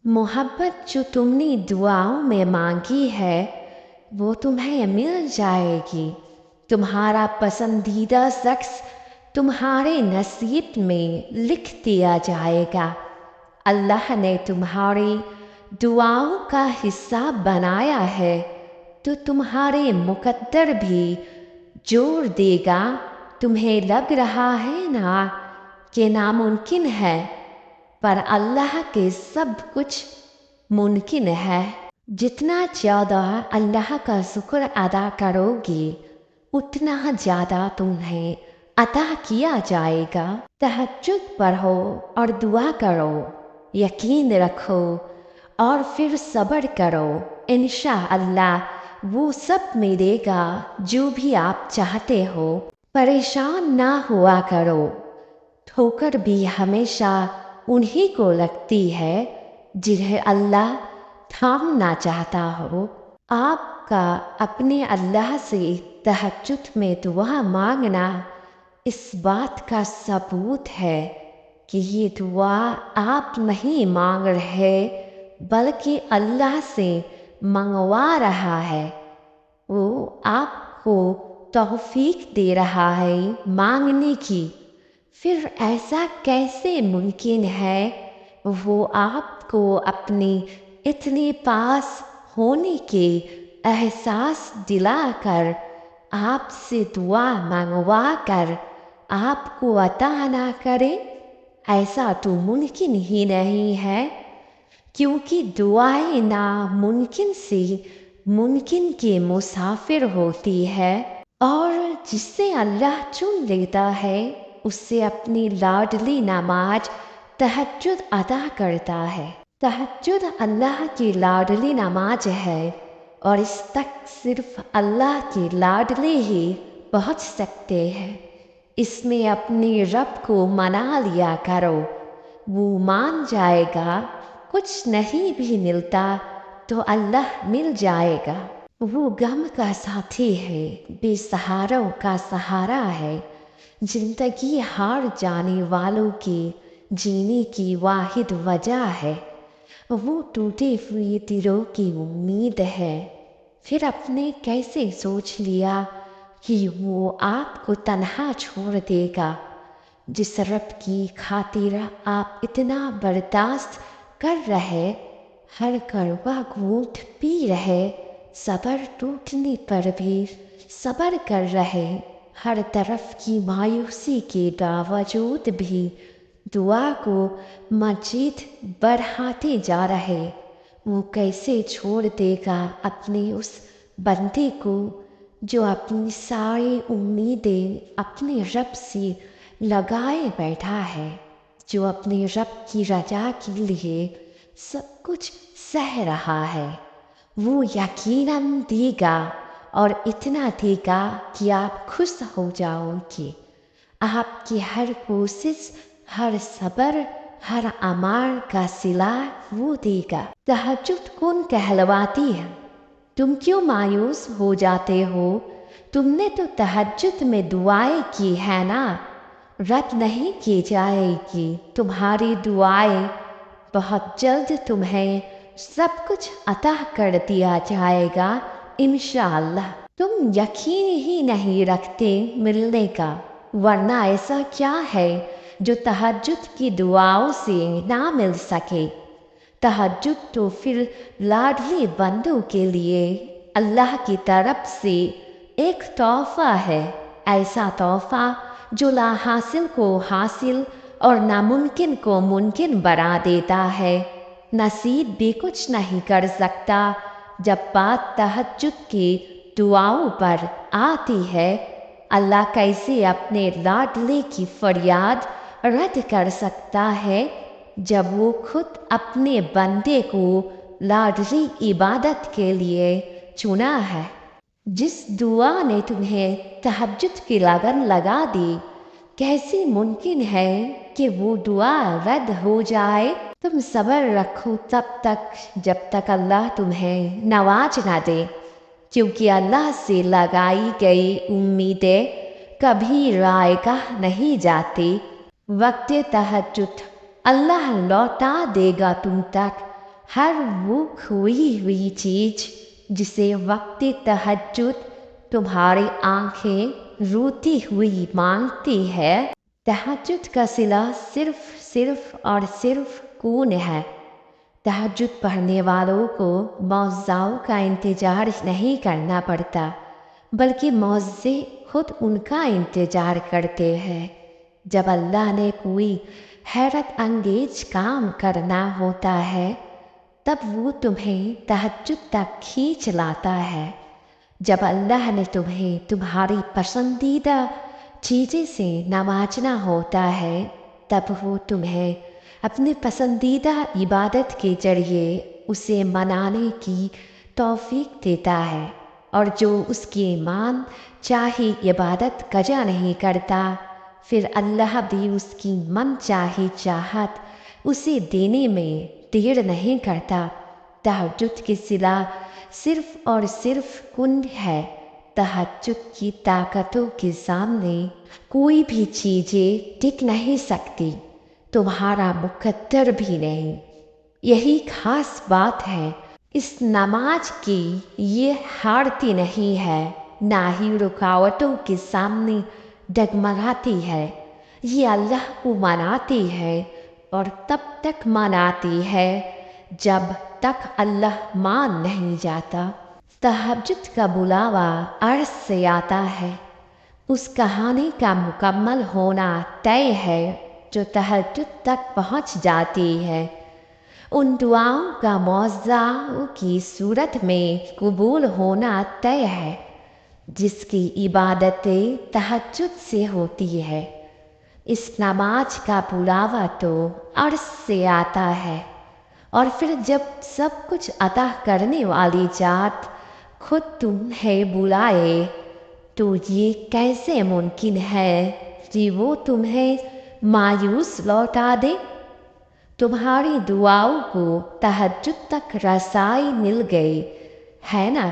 मोहब्बत जो तुमने दुआओं में मांगी है वो तुम्हें मिल जाएगी। तुम्हारा पसंदीदा शख्स तुम्हारे नसीब में लिख दिया जाएगा। अल्लाह ने तुम्हारी दुआओं का हिस्सा बनाया है तो तुम्हारे मुकद्दर भी जोर देगा। तुम्हें लग रहा है ना कि नामुमकिन है, पर अल्लाह के सब कुछ मुमकिन है। जितना ज़्यादा अल्लाह का शुक्र अदा करोगे उतना ज़्यादा तुम्हें अता किया जाएगा। तहज्जुद पढ़ो और दुआ करो, यकीन रखो और फिर सब्र करो। इंशाअल्लाह वो सब मिलेगा जो भी आप चाहते हो। परेशान ना हुआ करो, ठोकर भी हमेशा उन्हीं को लगती है जिन्हें अल्लाह थामना चाहता हो। आपका अपने अल्लाह से तहज्जुद में दुआ मांगना इस बात का सबूत है कि ये दुआ आप नहीं मांग रहे बल्कि अल्लाह से मंगवा रहा है। वो आपको तौफीक दे रहा है मांगने की। फिर ऐसा कैसे मुमकिन है? वो आपको अपने इतने पास होने के एहसास दिलाकर आपसे दुआ मंगवा कर आपको अता ना करे, ऐसा तो मुमकिन ही नहीं है, क्योंकि दुआएं नामुमकिन से मुमकिन के मुसाफिर होती है और जिससे अल्लाह चुन लेता है उससे अपनी लाडली नमाज तहज्जुद अदा करता है। तहज्जुद अल्लाह की लाडली नमाज है और इस तक सिर्फ अल्लाह के लाडले ही पहुँच सकते हैं। इसमें अपने रब को मना लिया करो, वो मान जाएगा। कुछ नहीं भी मिलता तो अल्लाह मिल जाएगा। वो गम का साथी है, बेसहारों का सहारा है। जिंदगी हार जाने वालों के जीने की वाहिद वजह है। वो टूटे हुए दिलों की उम्मीद है। फिर आपने कैसे सोच लिया कि वो आपको तन्हा छोड़ देगा? जिस रब की खातिर आप इतना बर्दाश्त कर रहे, हर कड़वा घूंट पी रहे, सब्र टूटने पर भी सब्र कर रहे, हर तरफ की मायूसी के बावजूद भी दुआ को मजीद बढ़ाते जा रहे। वो कैसे छोड़ देगा अपने उस बंदे को जो अपनी सारी उम्मीदें अपने रब से लगाए बैठा है, जो अपने रब की रजा के लिए सब कुछ सह रहा है। वो यकीनन देगा और इतना देगा कि आप खुश हो जाओगे। आपकी हर कोशिश, हर सब्र, हर अमाल का सिला वो देगा। तहज्जुद कौन कहलवाती है? तुम क्यों मायूस हो जाते हो? तुमने तो तहज्जुद में दुआएं की है ना, रद्द नहीं की जाएगी तुम्हारी दुआएं। बहुत जल्द तुम्हें सब कुछ अता कर दिया जाएगा इंशाअल्लाह। तुम यकीन ही नहीं रखते मिलने का, वरना ऐसा क्या है जो तहज्जुद की दुआओं से ना मिल सके? तहज्जुद तो फिर लाडली बंदों के लिए अल्लाह की तरफ से एक तोहफा है। ऐसा तोहफा जो ला हासिल को हासिल और नामुमकिन को मुमकिन बना देता है। नसीब भी कुछ नहीं कर सकता जब बात तहज्जुद की दुआओं पर आती है। अल्लाह कैसे अपने लाडले की फरियाद रद्द कर सकता है जब वो खुद अपने बंदे को लाडली इबादत के लिए चुना है। जिस दुआ ने तुम्हें तहज्जुद की लगन लगा दी, कैसे मुमकिन है कि वो दुआ रद्द हो जाए? तुम सब्र रखो तब तक जब तक अल्लाह तुम्हें नवाज ना दे, क्योंकि अल्लाह से लगाई गई उम्मीदें कभी रायगाह नहीं जाती। वक्त तहज्जुद अल्लाह लौटा देगा तुम तक, ہر وہ کھوئی ہوئی چیز جسے وقت تہجد تمہاری آنکھیں روتی ہوئی مانگتی ہے، تہجد کا صلہ صرف اور صرف کون ہے۔ تہجد پڑھنے والوں کو موزاؤں کا انتظار نہیں کرنا پڑتا، بلکہ موزے خود ان کا انتظار کرتے ہیں۔ جب اللہ نے کوئی حیرت انگیز کام کرنا ہوتا ہے، تب وہ تمہیں تہجد تک کھینچ لاتا ہے۔ جب اللہ نے تمہیں تمہاری پسندیدہ چیزیں سے نوازنا ہوتا ہے، تب وہ تمہیں اپنے پسندیدہ عبادت کے ذریعے اسے منانے کی توفیق دیتا ہے، اور جو اس کی مان چاہی عبادت قضا نہیں کرتا، پھر اللہ بھی اس کی من چاہی چاہت اسے دینے میں دیر نہیں کرتا۔ تہجد کی صلہ صرف اور صرف کن ہے۔ تہجد کی طاقتوں کے سامنے کوئی بھی چیزیں ٹک نہیں سکتی، تمہارا مقدر بھی نہیں۔ یہی خاص بات ہے اس نماز کی، یہ ہارتی نہیں ہے، نہ ہی رکاوٹوں کے سامنے ڈگمگاتی ہے۔ یہ اللہ کو مناتی ہے، اور تب تک مناتی ہے جب تک اللہ مان نہیں جاتا۔ تہجد کا بلاوا عرش سے آتا ہے۔ اس کہانی کا مکمل ہونا طے ہے جو تہجد تک پہنچ جاتی ہے۔ ان دعاؤں کا معجزوں کی صورت میں قبول ہونا طے ہے جس کی عبادتیں تہجد سے ہوتی ہے۔ اس نماز کا بلاوا تو عرش سے آتا ہے، اور پھر جب سب کچھ عطا کرنے والی ذات خود تمہیں بلائے تو یہ کیسے ممکن ہے کہ وہ تمہیں مایوس لوٹا دے؟ تمہاری دعاؤں کو تہجد تک رسائی مل گئی ہے نا،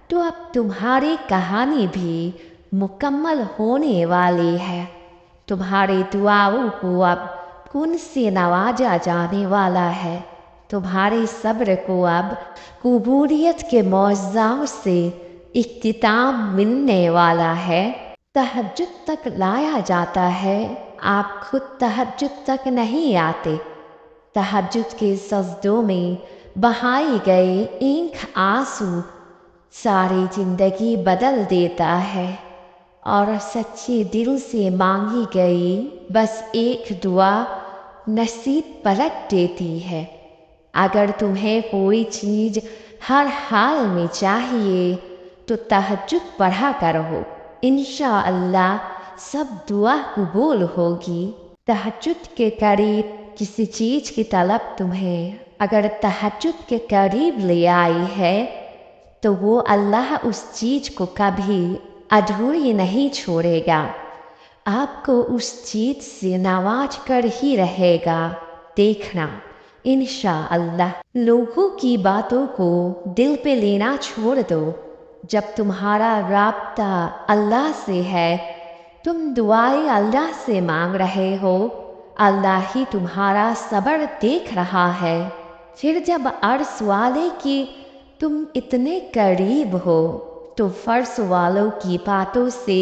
تو اب تمہاری کہانی بھی مکمل ہونے والی ہے۔ تمہاری دعاؤں کو اب کن سے نوازا جانے والا ہے۔ تمہارے صبر کو اب قبولیت کے معجزوں سے اختتام ملنے والا ہے۔ تہجد تک لایا جاتا ہے، آپ خود تہجد تک نہیں آتے۔ تہجد کے سجدوں میں بہائے گئے ایک آنسو ساری زندگی بدل دیتا ہے، اور سچے دل سے مانگی گئی بس ایک دعا نصیب پلٹ دیتی ہے۔ اگر تمہیں کوئی چیز ہر حال میں چاہیے تو تہجد پڑھا کرو، انشاءاللہ سب دعا قبول ہوگی۔ تہجد کے قریب کسی چیز کی طلب تمہیں اگر تہجد کے قریب لے آئی ہے تو وہ اللہ اس چیز کو کبھی ادھوری نہیں چھوڑے گا، آپ کو اس چیز سے نواز کر ہی رہے گا۔ دیکھنا انشاءاللہ۔ لوگوں کی باتوں کو دل پہ لینا چھوڑ دو۔ جب تمہارا رابطہ اللہ سے ہے، تم دعائیں اللہ سے مانگ رہے ہو، اللہ ہی تمہارا صبر دیکھ رہا ہے۔ پھر جب عرش والے کی تم اتنے قریب ہو تو فرش والوں کی باتوں سے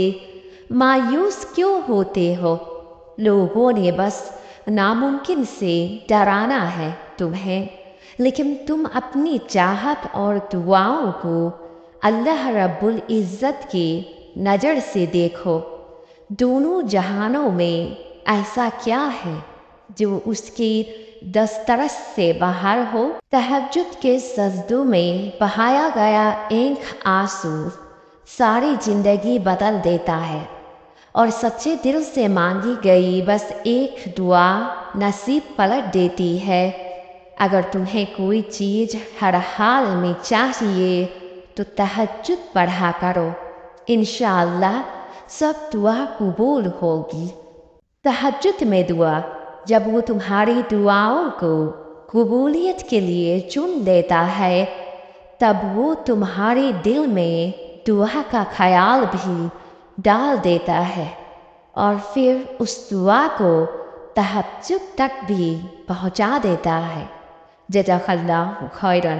مایوس کیوں ہوتے ہو؟ لوگوں نے بس ناممکن سے ڈرانا ہے تمہیں، لیکن تم اپنی چاہت اور دعاؤں کو اللہ رب العزت کی نظر سے دیکھو۔ دونوں جہانوں میں ایسا کیا ہے جو اس کی دسترس سے باہر ہو؟ تہجد کے سجدوں میں بہایا گیا ایک آنسو ساری زندگی بدل دیتا ہے، اور سچے دل سے مانگی گئی بس ایک دعا نصیب پلٹ دیتی ہے۔ اگر تمہیں کوئی چیز ہر حال میں چاہیے تو تہجد پڑھا کرو، انشاءاللہ سب دعا قبول ہوگی۔ تہجد میں دعا، جب وہ تمہاری دعاؤں کو قبولیت کے لیے چن لیتا ہے، تب وہ تمہارے دل میں دعا کا خیال بھی ڈال دیتا ہے، اور پھر اس دعا کو تہجد تک بھی پہنچا دیتا ہے۔ جزاک اللہ خیرن.